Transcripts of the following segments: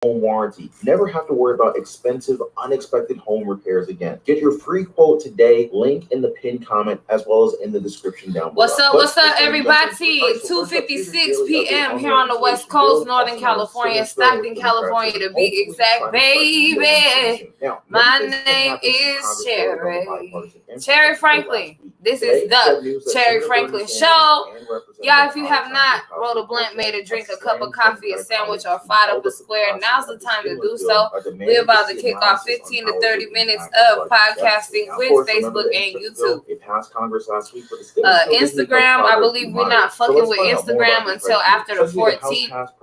home warranty. Never have to worry about expensive, unexpected home repairs again. Get your free quote today. Link in the pinned comment as well as in the description down below. What's up, everybody? 2:56 p.m. here on the West Coast, Northern California, Stockton, California to be exact, baby. My name is Cherry Franklin. This is the Cherry Franklin Show. Y'all, if you have not rolled a blunt, made a drink, a cup of coffee, a sandwich, or fired up a square, now's the time to do so. We're about to kick off 15 to 30 minutes of podcasting with Facebook and YouTube. Instagram, I believe we're not fucking with Instagram until after the 14th.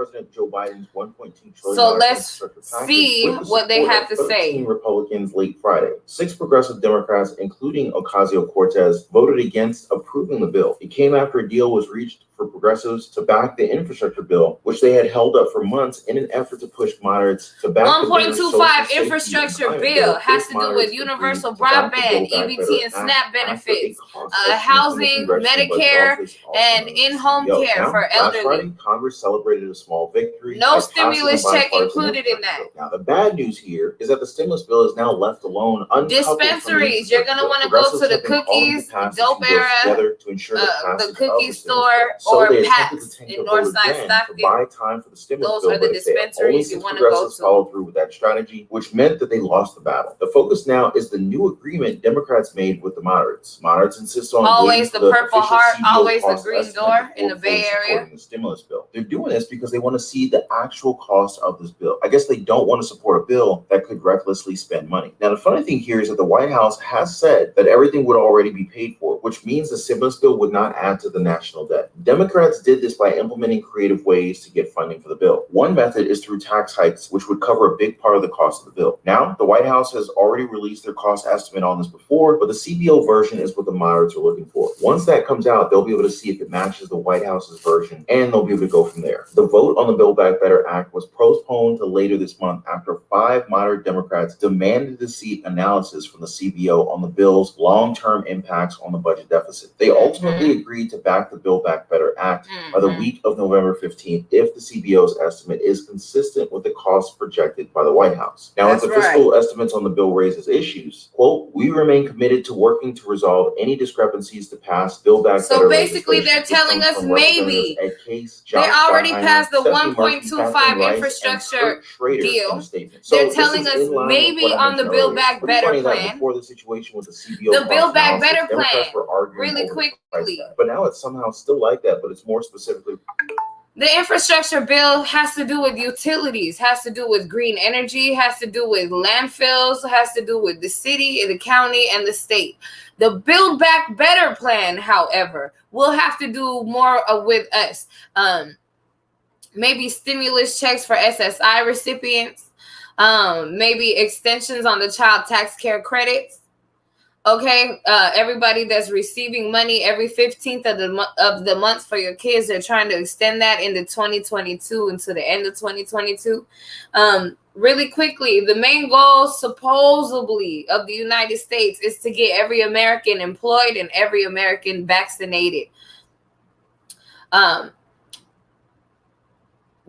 So let's see what they have to say. Republicans late Friday. 6 progressive Democrats, including Ocasio-Cortez, voted against approving the bill. It came after a deal was reached for progressives to back the infrastructure bill, which they had held up for months in an effort to push moderates to back 1.25 infrastructure bill has to do with universal broadband, EBT and SNAP benefits, housing, Medicare, and in-home care for elderly. Friday, Congress celebrated a small victory. No stimulus check included in that. Now, the bad news here is that the stimulus bill is now left alone. Dispensaries, you're going to want to go to the cookies, dope era, the cookie store, or Pat's in Northside Stockton. Buy time for the stimulus Those are the dispensaries you want to go to. Followed through with that strategy, which meant that they lost the battle. The focus now is the new agreement Democrats made with the moderates. Moderates insist on always the Purple Heart, always the green door in the Bay Area. The stimulus bill. They're doing this because they want to see the actual cost of this bill. I guess they don't want to support a bill that could recklessly spend money. Now, the funny thing here is that the White House has said that everything would already be paid for, which means the stimulus bill would not add to the national debt. Democrats did this by implementing creative ways to get funding for the bill. One method is through tax hikes, which would cover a big part of the cost of the bill. Now, the White House has already released their cost estimate on this before, but the CBO version is what the moderates are looking for. Once that comes out, they'll be able to see if it matches the White House's version, and they'll be able to go from there. The vote on the Build Back Better Act was postponed to later this month after 5 moderate Democrats demanded to see analysis from the CBO on the bill's long-term impacts on the budget deficit. They ultimately agreed to back the Build Back Better Act by the week of November 15th if the CBO's estimate is consistent with the costs projected by the White House. Now, if the fiscal estimates on the bill raises issues, quote, we remain committed to working to resolve any discrepancies to pass Build Back Better. So basically, they're telling us maybe. They already passed the 1.25 infrastructure deal. They're telling us maybe on the Build Back Better plan. The Build Back Better plan, really quickly. But now it's somehow still like that, but it's more specifically. The infrastructure bill has to do with utilities, has to do with green energy, has to do with landfills, has to do with the city, the county, and the state. The Build Back Better plan, however, will have to do more with us. Maybe stimulus checks for SSI recipients, maybe extensions on the child tax care credits. Okay, everybody that's receiving money every 15th of the month for your kids, they're trying to extend that into 2022, into the end of 2022. Really quickly, the main goal supposedly of the United States is to get every American employed and every American vaccinated.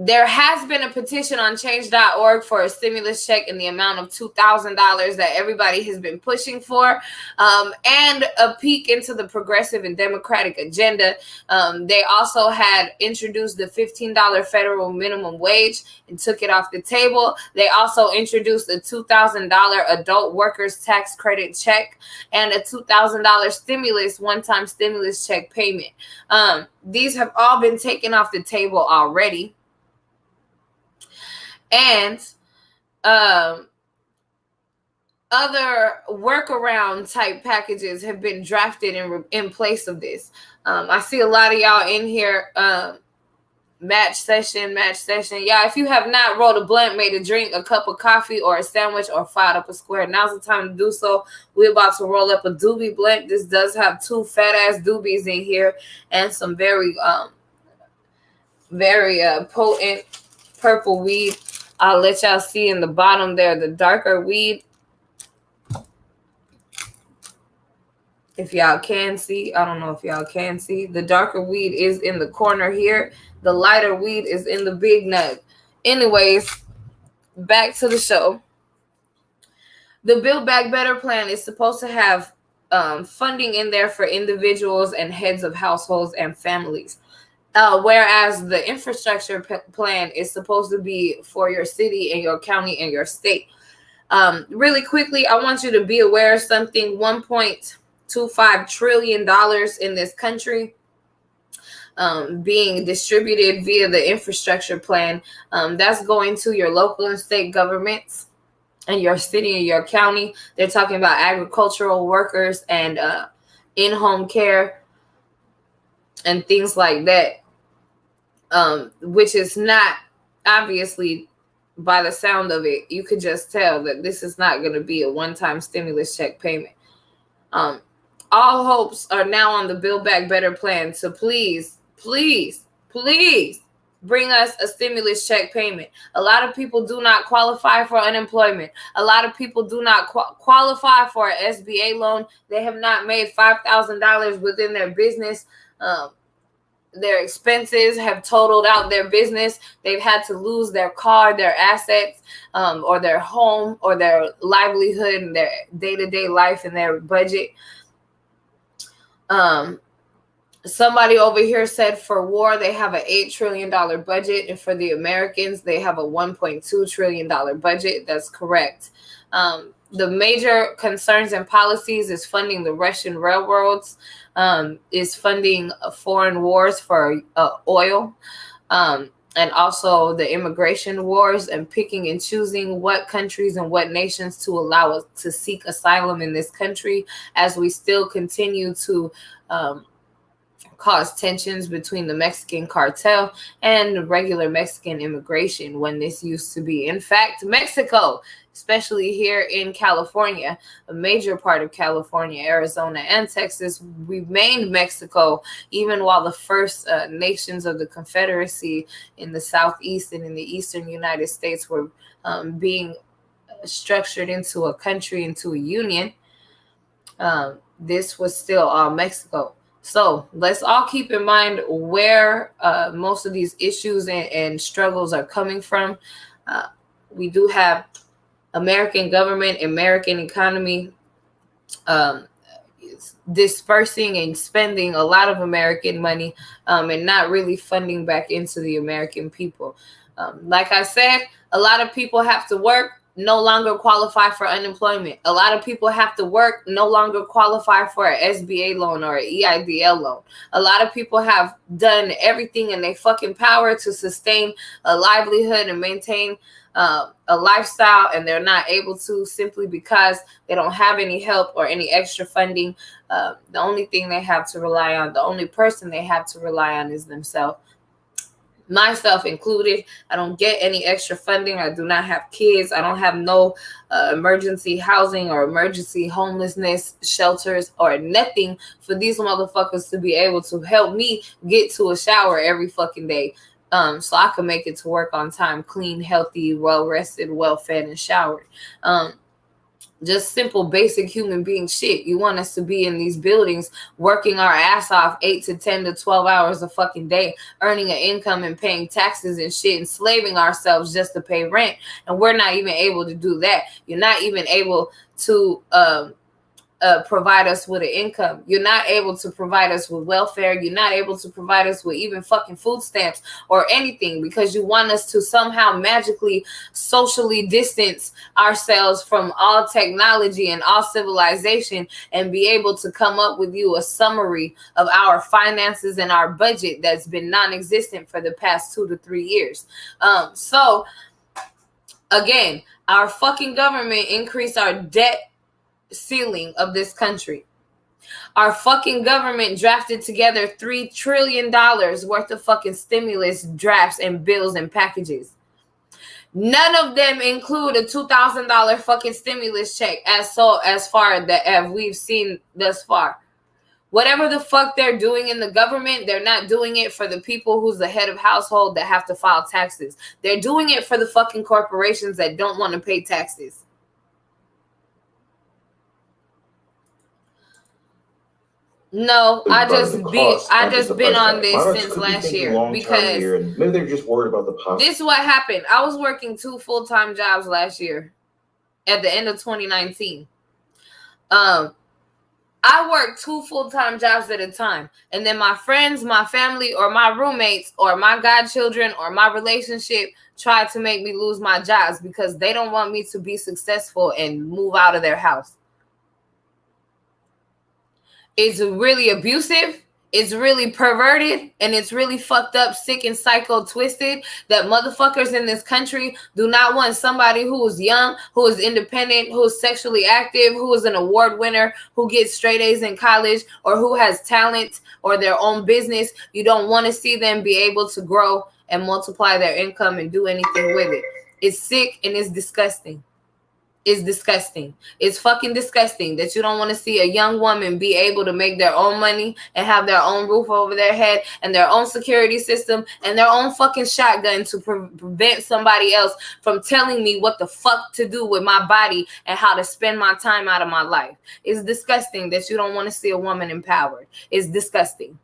There has been a petition on change.org for a stimulus check in the amount of $2,000 that everybody has been pushing for, and a peek into the progressive and democratic agenda. They also had introduced the $15 federal minimum wage and took it off the table. They also introduced a $2,000 adult workers tax credit check and a $2,000 stimulus, one-time stimulus check payment. These have all been taken off the table already. And other workaround type packages have been drafted in place of this. I see a lot of y'all in here. Match session. Yeah, if you have not rolled a blunt, made a drink, a cup of coffee, or a sandwich, or fired up a square, now's the time to do so. We're about to roll up a doobie blunt. This does have 2 fat-ass doobies in here and some very potent purple weed. I'll let y'all see in the bottom there, the darker weed. If y'all can see, I don't know if y'all can see. The darker weed is in the corner here. The lighter weed is in the big nug. Anyways, back to the show. The Build Back Better plan is supposed to have funding in there for individuals and heads of households and families. Whereas the infrastructure plan is supposed to be for your city and your county and your state. Really quickly, I want you to be aware of something. $1.25 trillion in this country being distributed via the infrastructure plan. That's going to your local and state governments and your city and your county. They're talking about agricultural workers and in-home care and things like that, which is not, obviously, by the sound of it, you could just tell that this is not going to be a one-time stimulus check payment. All hopes are now on the Build Back Better plan. So please bring us a stimulus check payment. A lot of people do not qualify for unemployment. A lot of people do not qualify for an SBA loan. They have not made $5,000 within their business. Their expenses have totaled out their business. They've had to lose their car, their assets, or their home, or their livelihood, and their day-to-day life and their budget. Somebody over here said for war, they have an $8 trillion budget. And for the Americans, they have a $1.2 trillion budget. That's correct. The major concerns and policies is funding the Russian railroads, is funding foreign wars for oil, and also the immigration wars, and picking and choosing what countries and what nations to allow us to seek asylum in this country, as we still continue to cause tensions between the Mexican cartel and regular Mexican immigration, when this used to be, in fact, Mexico, especially here in California, a major part of California, Arizona, and Texas remained Mexico, even while the first nations of the Confederacy in the Southeast and in the Eastern United States were being structured into a country, into a union. This was still all Mexico. So let's all keep in mind where most of these issues and struggles are coming from. We do have American government, American economy dispersing and spending a lot of American money and not really funding back into the American people. Like I said, a lot of people have to work, no longer qualify for unemployment. A lot of people have to work, no longer qualify for an SBA loan or an EIDL loan. A lot of people have done everything in their fucking power to sustain a livelihood and maintain a lifestyle, and they're not able to, simply because they don't have any help or any extra funding. The only thing they have to rely on, the only person they have to rely on is themselves. Myself included. I don't get any extra funding. I do not have kids. I don't have no emergency housing or emergency homelessness shelters or nothing for these motherfuckers to be able to help me get to a shower every fucking day, so I can make it to work on time, clean, healthy, well-rested, well-fed, and showered. Just simple, basic human being shit. You want us to be in these buildings working our ass off 8 to 10 to 12 hours a fucking day, earning an income and paying taxes and shit, enslaving ourselves just to pay rent. And we're not even able to do that. You're not even able to provide us with an income. You're not able to provide us with welfare. You're not able to provide us with even fucking food stamps or anything, because you want us to somehow magically socially distance ourselves from all technology and all civilization and be able to come up with you a summary of our finances and our budget that's been non-existent for the past 2 to 3 years. So again, our fucking government increased our debt ceiling of this country. Our fucking government drafted together $3 trillion worth of fucking stimulus drafts and bills and packages. None of them include a $2,000 fucking stimulus check as far as we've seen thus far. Whatever the fuck they're doing in the government, they're not doing it for the people who's the head of household that have to file taxes. They're doing it for the fucking corporations that don't want to pay taxes. No, I just been on this Monarchs since could be last thinking year long-term because here, and maybe they're just worried about the possible. this is what happened. I was working 2 full-time jobs last year at the end of 2019. I worked 2 full-time jobs at a time. And then my friends, my family, or my roommates, or my godchildren, or my relationship tried to make me lose my jobs because they don't want me to be successful and move out of their house. It's really abusive. It's really perverted, and it's really fucked up, sick and psycho twisted that motherfuckers in this country do not want somebody who is young, who is independent, who is sexually active, who is an award winner, who gets straight A's in college, or who has talent or their own business. You don't want to see them be able to grow and multiply their income and do anything with it. It's sick and it's disgusting. It's disgusting. It's fucking disgusting that you don't want to see a young woman be able to make their own money and have their own roof over their head and their own security system and their own fucking shotgun to prevent somebody else from telling me what the fuck to do with my body and how to spend my time out of my life. It's disgusting that you don't want to see a woman empowered. It's disgusting.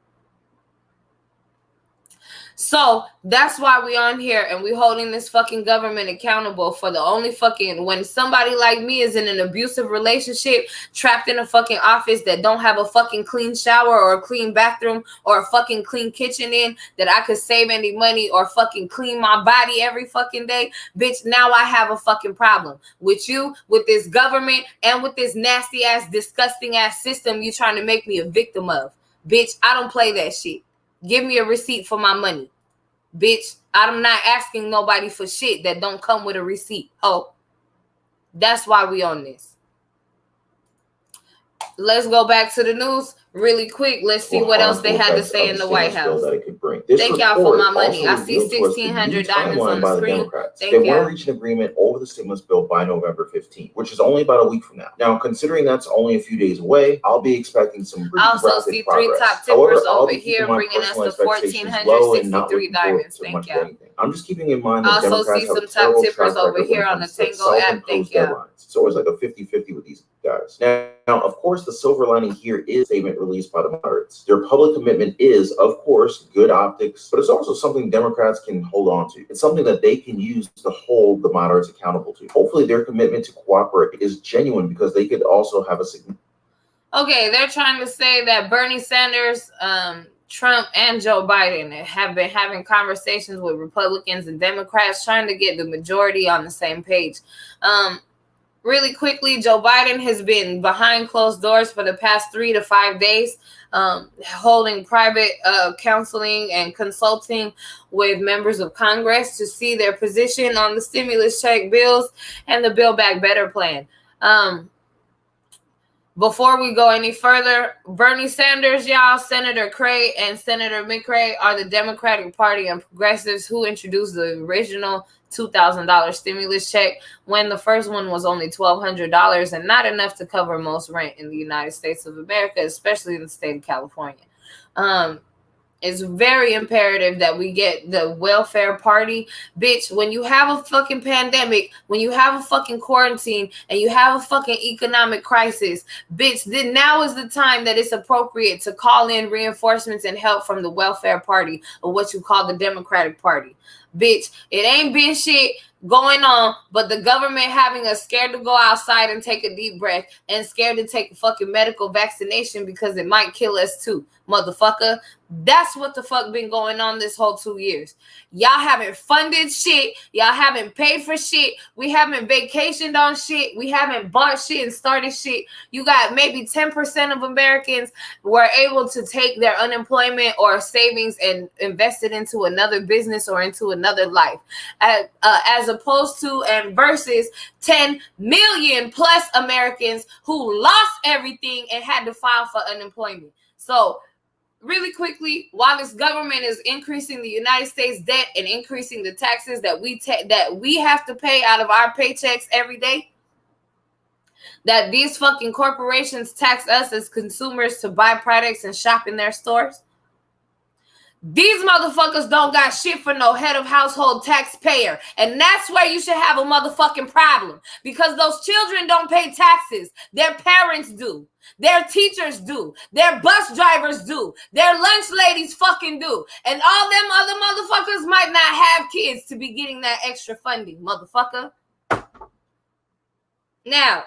So that's why we on here and we holding this fucking government accountable for the only fucking when somebody like me is in an abusive relationship, trapped in a fucking office that don't have a fucking clean shower or a clean bathroom or a fucking clean kitchen in that I could save any money or fucking clean my body every fucking day. Bitch, now I have a fucking problem with you, with this government, and with this nasty ass, disgusting ass system you trying to make me a victim of. Bitch, I don't play that shit. Give me a receipt for my money. Bitch, I'm not asking nobody for shit that don't come with a receipt. Oh, that's why we on this. Let's go back to the news really quick. Let's see what else they had to say in the White House. Thank y'all for my money. I see 1,600 diamonds on the screen. They want to reach an agreement over the stimulus bill by November 15th, which is only about a week from now. Now, considering that's only a few days away, I'll be expecting some pretty rapid progress. I also see 3 top tippers over here bringing us the 1,463 diamonds. Thank y'all. I'm just keeping in mind that Democrats have a terrible track record when it comes to self-imposed deadlines. It's always like a 50-50 with these guys. Now, of course, the silver lining here is a statement released by the moderates. Their public commitment is, of course, good optics, but it's also something Democrats can hold on to. It's something that they can use to hold the moderates accountable to. Hopefully, their commitment to cooperate is genuine because they could also have a significant... Okay, they're trying to say that Bernie Sanders, Trump, and Joe Biden have been having conversations with Republicans and Democrats trying to get the majority on the same page. Really quickly, Joe Biden has been behind closed doors for the past 3 to 5 days, holding private counseling and consulting with members of Congress to see their position on the stimulus check bills and the Build Back Better plan. Before we go any further, Bernie Sanders, y'all, Senator Cray and Senator McCray are the Democratic Party and progressives who introduced the original $2,000 stimulus check when the first one was only $1,200 and not enough to cover most rent in the United States of America, especially in the state of California. It's very imperative that we get the welfare party. Bitch, when you have a fucking pandemic, when you have a fucking quarantine, and you have a fucking economic crisis, bitch, then now is the time that it's appropriate to call in reinforcements and help from the welfare party, or what you call the Democratic Party. Bitch, it ain't been shit going on, but the government having us scared to go outside and take a deep breath and scared to take a fucking medical vaccination because it might kill us too, motherfucker. That's what the fuck been going on this whole 2 years. Y'all haven't funded shit. Y'all haven't paid for shit. We haven't vacationed on shit. We haven't bought shit and started shit. You got maybe 10% of Americans were able to take their unemployment or savings and invest it into another business or into another life. As opposed to and versus 10 million plus Americans who lost everything and had to file for unemployment. So really quickly, while this government is increasing the United States debt and increasing the taxes that we have to pay out of our paychecks every day, that these fucking corporations tax us as consumers to buy products and shop in their stores, These motherfuckers don't got shit for no head of household taxpayer. And that's where you should have a motherfucking problem. Because those children don't pay taxes. Their parents do. Their teachers do. Their bus drivers do. Their lunch ladies fucking do. And all them other motherfuckers might not have kids to be getting that extra funding, motherfucker. Now,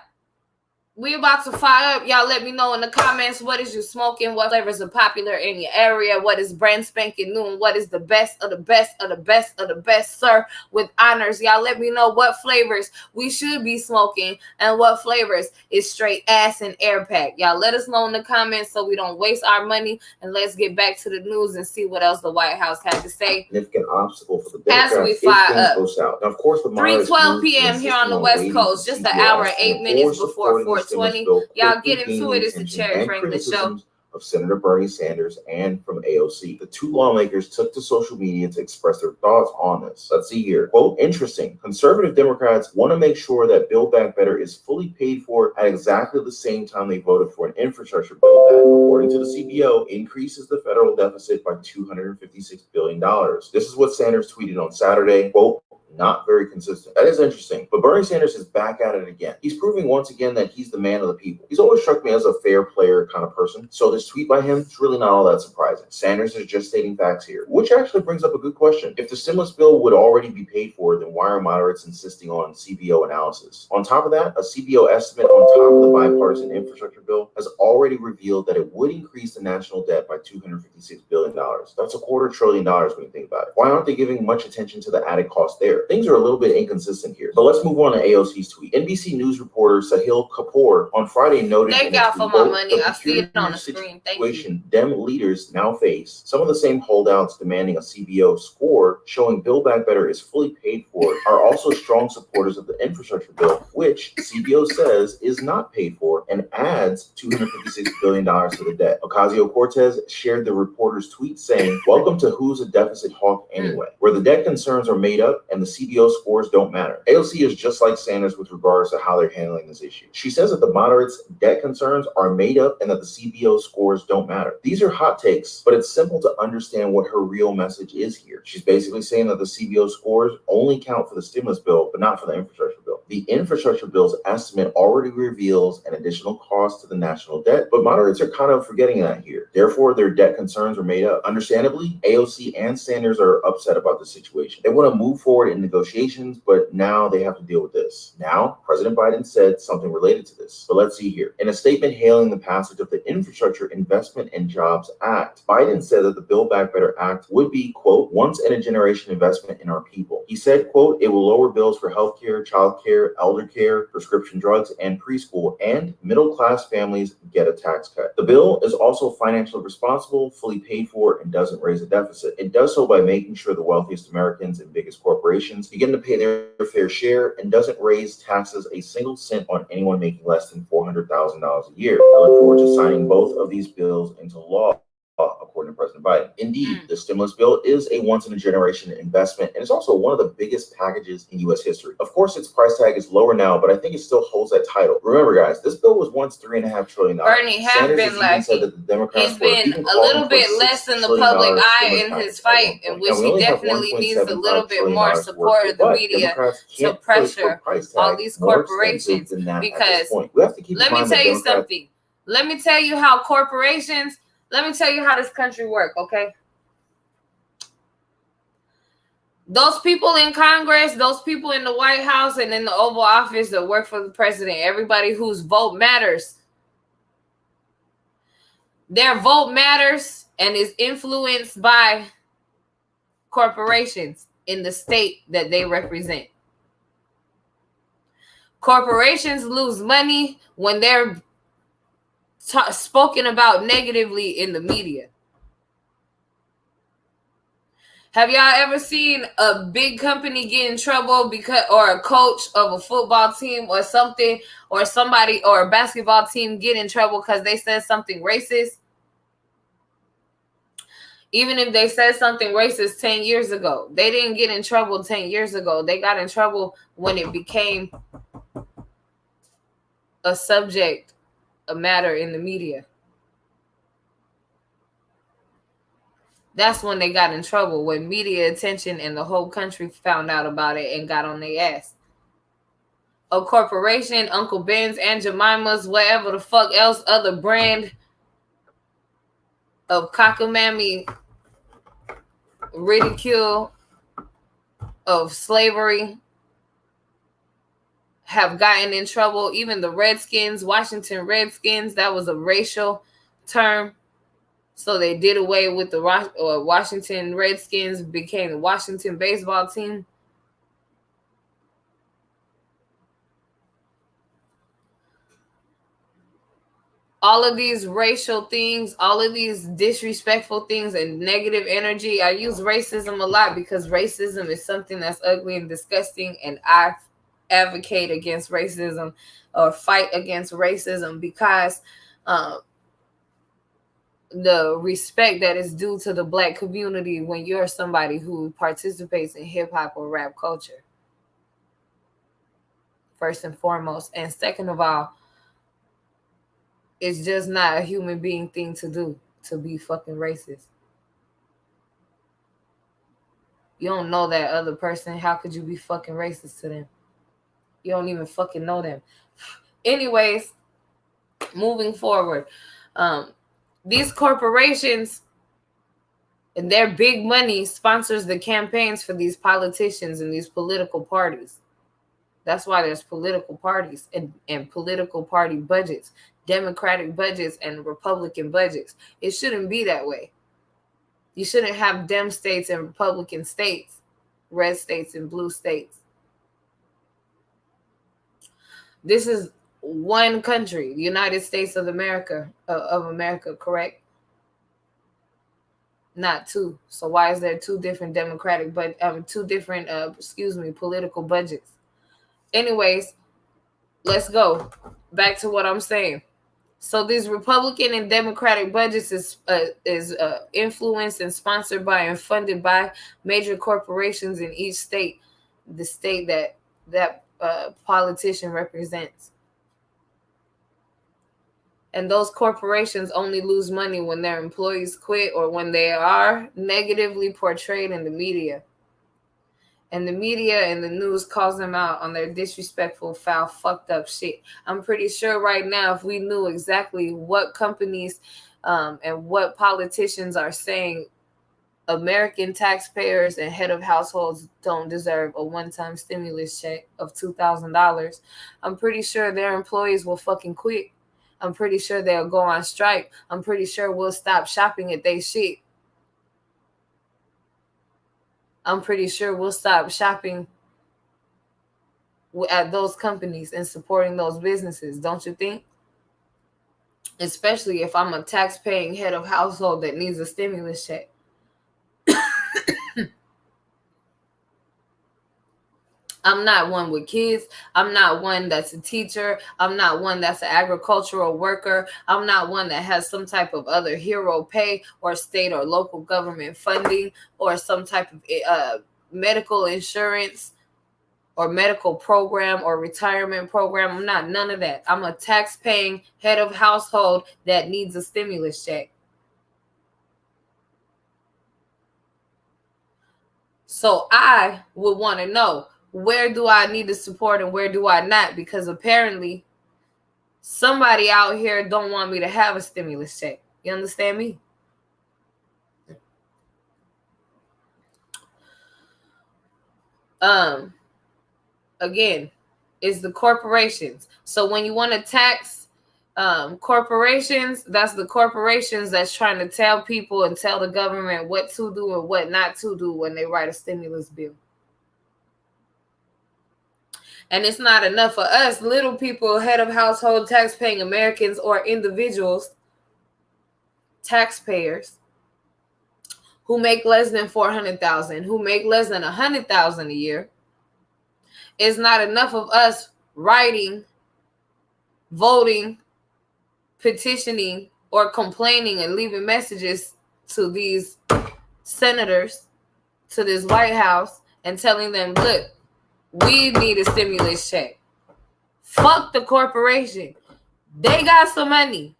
we about to fire up. Y'all let me know in the comments, what is you smoking? What flavors are popular in your area? What is brand spanking new? And what is the best of the best of the best of the best, sir, with honors? Y'all let me know what flavors we should be smoking and what flavors is straight ass and air pack. Y'all let us know in the comments so we don't waste our money. And let's get back to the news and see what else the White House had to say. Significant obstacle for the Democrats as we fire up. Now, of course, the 3:12 p.m. here on the West Coast, just an hour and 8 minutes before 4:20. Y'all get into it. It's the Cherry Franklin Show. Of Senator Bernie Sanders and from AOC. The two lawmakers took to social media to express their thoughts on this. Let's see here. Quote, interesting. Conservative Democrats want to make sure that Build Back Better is fully paid for at exactly the same time they voted for an infrastructure bill that, according to the CBO, increases the federal deficit by $256 billion. This is what Sanders tweeted on Saturday. Quote, not very consistent. That is interesting. But Bernie Sanders is back at it again. He's proving once again that he's the man of the people. He's always struck me as a fair player kind of person. So this tweet by him is really not all that surprising. Sanders is just stating facts here, which actually brings up a good question. If the stimulus bill would already be paid for, then why are moderates insisting on CBO analysis? On top of that, a CBO estimate on top of the bipartisan infrastructure bill has already revealed that it would increase the national debt by $256 billion. That's $250 billion when you think about it. Why aren't they giving much attention to the added cost there? Things are a little bit inconsistent here. But let's move on to AOC's tweet. NBC News reporter Sahil Kapoor on Friday noted, thank y'all for my money. I see it on the screen. Thank you. Dem leaders now face some of the same holdouts demanding a CBO score showing Build Back Better is fully paid for are also strong supporters of the infrastructure bill, which CBO says is not paid for and adds $256 billion to the debt. Ocasio-Cortez shared the reporter's tweet saying, welcome to Who's a Deficit Hawk Anyway, where the debt concerns are made up and the CBO scores don't matter. AOC is just like Sanders with regards to how they're handling this issue. She says that the moderates' debt concerns are made up and that the CBO scores don't matter. These are hot takes, but it's simple to understand what her real message is here. She's basically saying that the CBO scores only count for the stimulus bill, but not for the infrastructure bill. The infrastructure bill's estimate already reveals an additional cost to the national debt, but moderates are kind of forgetting that here. Therefore, their debt concerns are made up. Understandably, AOC and Sanders are upset about the situation. They want to move forward in negotiations, but now they have to deal with this. Now, President Biden said something related to this. But let's see here. In a statement hailing the passage of the Infrastructure Investment and Jobs Act, Biden said that the Build Back Better Act would be, quote, once in a generation investment in our people. He said, quote, it will lower bills for healthcare, childcare, elder care, prescription drugs, and preschool, and middle-class families get a tax cut. The bill is also financially responsible, fully paid for, and doesn't raise a deficit. It does so by making sure the wealthiest Americans and biggest corporations begin to pay their fair share and doesn't raise taxes a single cent on anyone making less than $400,000 a year. I look forward to signing both of these bills into law, according to President Biden. Indeed, the stimulus bill is a once-in-a-generation investment, and it's also one of the biggest packages in U.S. history. Of course, its price tag is lower now, but I think it still holds that title. Remember, guys, this bill was once $3.5 trillion. Bernie has been lacking. He's been a little bit less in the public eye in his fight, in which he definitely needs a little bit more support of the media to pressure all these corporations. Because let me tell you something. Let me tell you how corporations. Let me tell you how this country works, okay? Those people in Congress, those people in the White House and in the Oval Office that work for the president, everybody whose vote matters, their vote matters and is influenced by corporations in the state that they represent. Corporations lose money when they're spoken about negatively in the media. Have y'all ever seen a big company get in trouble because, or a coach of a football team or something, or somebody or a basketball team get in trouble because they said something racist? Even if they said something racist 10 years ago, they didn't get in trouble 10 years ago. They got in trouble when it became a subject, a matter in the media. That's when they got in trouble, when media attention and the whole country found out about it and got on their ass. A corporation, Uncle Ben's, Aunt Jemima's, whatever the fuck else, other brand of cockamamie ridicule of slavery have gotten in trouble. Even the Redskins, Washington Redskins, that was a racial term. So they did away with the Washington Redskins, became the Washington baseball team. All of these racial things, all of these disrespectful things and negative energy. I use racism a lot because racism is something that's ugly and disgusting, and I advocate against racism or fight against racism because the respect that is due to the Black community when you're somebody who participates in hip-hop or rap culture, first and foremost. And second of all, it's just not a human being thing to do, to be fucking racist. You don't know that other person. How could you be fucking racist to them? You don't even fucking know them. Anyways, moving forward, these corporations and their big money sponsors the campaigns for these politicians and these political parties. That's why there's political parties and political party budgets, Democratic budgets and Republican budgets. It shouldn't be that way. You shouldn't have Dem states and Republican states, red states and blue states. This is one country, the United States of America, correct? Not two. So why is there two different political budgets? Anyways, let's go back to what I'm saying. So these Republican and Democratic budgets is influenced and sponsored by and funded by major corporations in each state, the state that politician represents. And those corporations only lose money when their employees quit or when they are negatively portrayed in the media. And the media and the news calls them out on their disrespectful, foul, fucked up shit. I'm pretty sure right now, if we knew exactly what companies and what politicians are saying, American taxpayers and head of households don't deserve a one-time stimulus check of $2,000. I'm pretty sure their employees will fucking quit. I'm pretty sure they'll go on strike. I'm pretty sure we'll stop shopping at they shit. I'm pretty sure we'll stop shopping at those companies and supporting those businesses, don't you think? Especially if I'm a tax-paying head of household that needs a stimulus check. I'm not one with kids. I'm not one that's a teacher. I'm not one that's an agricultural worker. I'm not one that has some type of other hero pay or state or local government funding or some type of medical insurance or medical program or retirement program. I'm not none of that. I'm a tax-paying head of household that needs a stimulus check. So I would want to know, where do I need to support and where do I not? Because apparently somebody out here don't want me to have a stimulus check. You understand me? Again, it's the corporations. So when you want to tax corporations, that's the corporations that's trying to tell people and tell the government what to do and what not to do when they write a stimulus bill. And it's not enough for us, little people, head of household, tax-paying Americans or individuals, taxpayers, who make less than $400,000, who make less than $100,000 a year. It's not enough of us writing, voting, petitioning, or complaining and leaving messages to these senators, to this White House, and telling them, look, we need a stimulus check. Fuck the corporation. They got some money.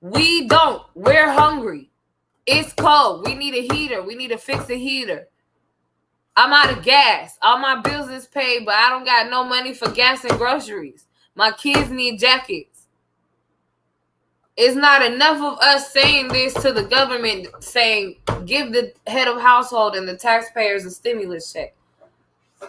We don't. We're hungry. It's cold. We need a heater. We need to fix a heater. I'm out of gas. All my bills is paid, but I don't got no money for gas and groceries. My kids need jackets. It's not enough of us saying this to the government, saying, give the head of household and the taxpayers a stimulus check.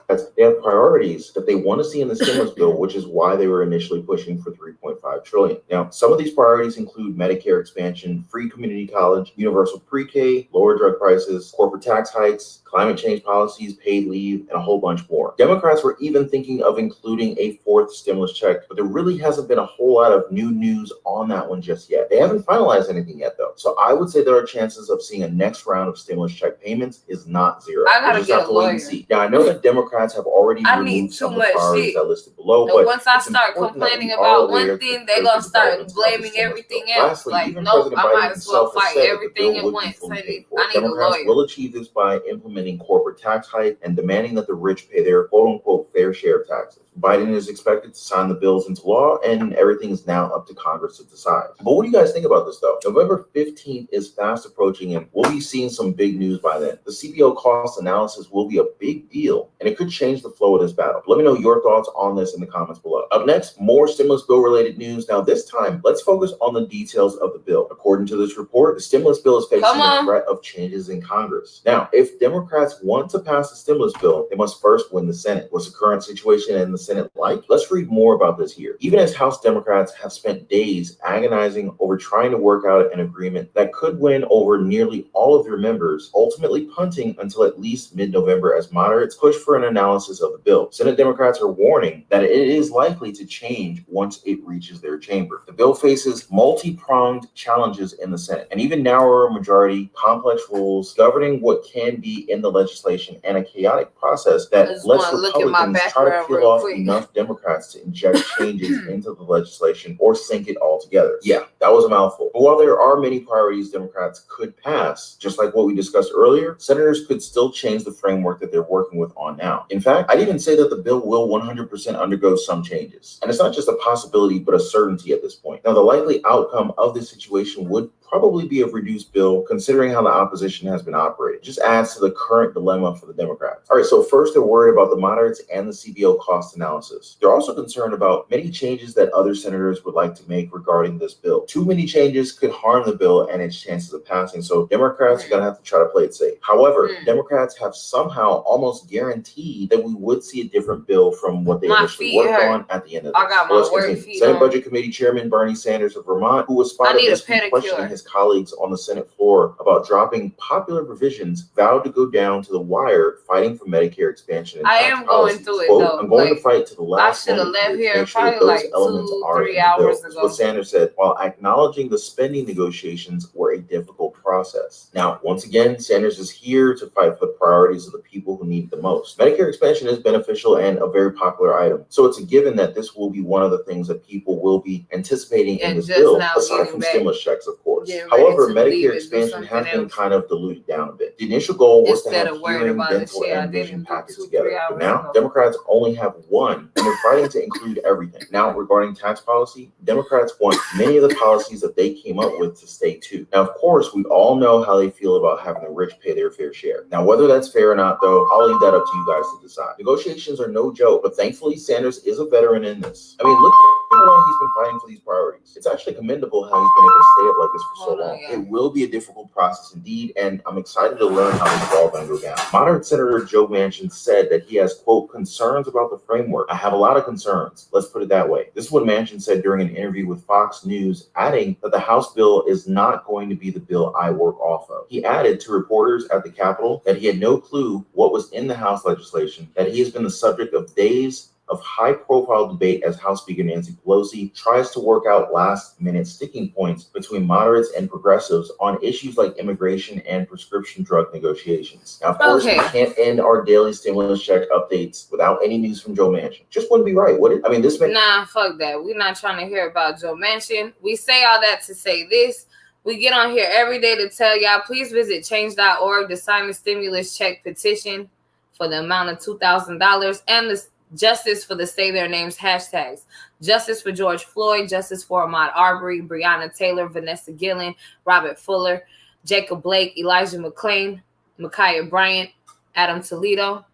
They have priorities that they want to see in the stimulus bill, which is why they were initially pushing for $3.5 trillion. Now, some of these priorities include Medicare expansion, free community college, universal pre-K, lower drug prices, corporate tax hikes, climate change policies, paid leave, and a whole bunch more. Democrats were even thinking of including a fourth stimulus check, but there really hasn't been a whole lot of new news on that one just yet. They haven't finalized anything yet, though. So I would say there are chances of seeing a next round of stimulus check payments is not zero. I gotta get a lawyer. Now, I know that Democrats have already removed some of the priorities that listed below, but once I start complaining about one thing, they're gonna start blaming everything else. Lastly, even President Biden himself has said that the bill would be fully paid for. Democrats will achieve this by implementing corporate tax hike and demanding that the rich pay their quote-unquote fair share of taxes. Biden is expected to sign the bills into law, and everything is now up to Congress to decide. But what do you guys think about this, though? November 15th is fast approaching, and we'll be seeing some big news by then. The CBO cost analysis will be a big deal, and it could change the flow of this battle. Let me know your thoughts on this in the comments below. Up next, more stimulus bill-related news. Now, this time, let's focus on the details of the bill. According to this report, the stimulus bill is facing the threat of changes in Congress. Now, if Democrats want to pass the stimulus bill, they must first win the Senate. What's the current situation in the Senate like? Let's read more about this here. Even as House Democrats have spent days agonizing over trying to work out an agreement that could win over nearly all of their members, ultimately punting until at least mid-November as moderates push for an analysis of the bill. Senate Democrats are warning that it is likely to change once it reaches their chamber. The bill faces multi-pronged challenges in the Senate, an even narrower majority, complex rules governing what can be in the legislation, and a chaotic process that lets Republicans try to peel off enough Democrats to inject changes into the legislation or sink it all together. Yeah, that was a mouthful. But while there are many priorities Democrats could pass, just like what we discussed earlier, senators could still change the framework that they're working with on now. In fact, I'd even say that the bill will 100% undergo some changes. And it's not just a possibility, but a certainty at this point. Now, the likely outcome of this situation would probably be a reduced bill, considering how the opposition has been operating. It just adds to the current dilemma for the Democrats. All right, so first, they're worried about the moderates and the CBO cost analysis. They're also concerned about many changes that other senators would like to make regarding this bill. Too many changes could harm the bill and its chances of passing, so Democrats are going to have to try to play it safe. However, Democrats have somehow almost guaranteed that we would see a different bill from what they initially worked on at the end of this. I got my work feet Senate on. Budget Committee Chairman Bernie Sanders of Vermont, who was spotted this week questioning his colleagues on the Senate floor about dropping popular provisions, vowed to go down to the wire fighting for Medicare expansion and tax am going through it, Quote, though. I'm going to fight to the last I should have left here probably like 2-3 hours ago. That's what Sanders said, while acknowledging the spending negotiations were a difficult process. Now, once again, Sanders is here to fight for the priorities of the people who need it the most. Medicare expansion is beneficial and a very popular item, so it's a given that this will be one of the things that people will be anticipating in this bill, aside from stimulus checks, of course. However, Medicare expansion has been kind of diluted down a bit. The initial goal was to have hearing, dental, and vision packaged together. But now, Democrats only have one, and they're fighting to include everything. Now, regarding tax policy, Democrats want many of the policies that they came up with to stay too. Now, of course, we all know how they feel about having the rich pay their fair share. Now, whether that's fair or not, though, I'll leave that up to you guys to decide. Negotiations are no joke, but thankfully, Sanders is a veteran in this. I mean, look at how long he's been fighting for these priorities. It's actually commendable how he's been able to stay up like this for so long. It will be a difficult process indeed, and I'm excited to learn how this is all going to go down. Moderate Senator Joe Manchin said that he has, quote, concerns about the framework. I have a lot of concerns. Let's put it that way. This is what Manchin said during an interview with Fox News, adding that the House bill is not going to be the bill I work off of. He added to reporters at the Capitol that he had no clue what was in the House legislation, that he has been the subject of days of high-profile debate as House Speaker Nancy Pelosi tries to work out last-minute sticking points between moderates and progressives on issues like immigration and prescription drug negotiations. Now, of course, we can't end our daily stimulus check updates without any news from Joe Manchin. Just wouldn't be right, would it? I mean, this man— Nah, fuck that. We're not trying to hear about Joe Manchin. We say all that to say this. We get on here every day to tell y'all, please visit change.org to sign the stimulus check petition for the amount of $2,000 and the justice for the say their names hashtags. Justice for George Floyd, justice for Ahmaud Arbery, Breonna Taylor, Vanessa Gillen, Robert Fuller. Jacob Blake, Elijah McClain, Micaiah Bryant, Adam Toledo.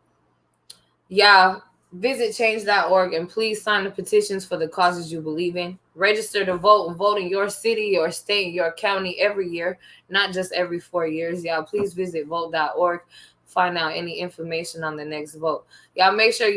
Y'all, visit change.org and please sign the petitions for the causes you believe in. Register to vote and vote in your city, your state, your county every year, not just every 4 years. Y'all, please visit vote.org. Find out any information on the next vote. Y'all, make sure you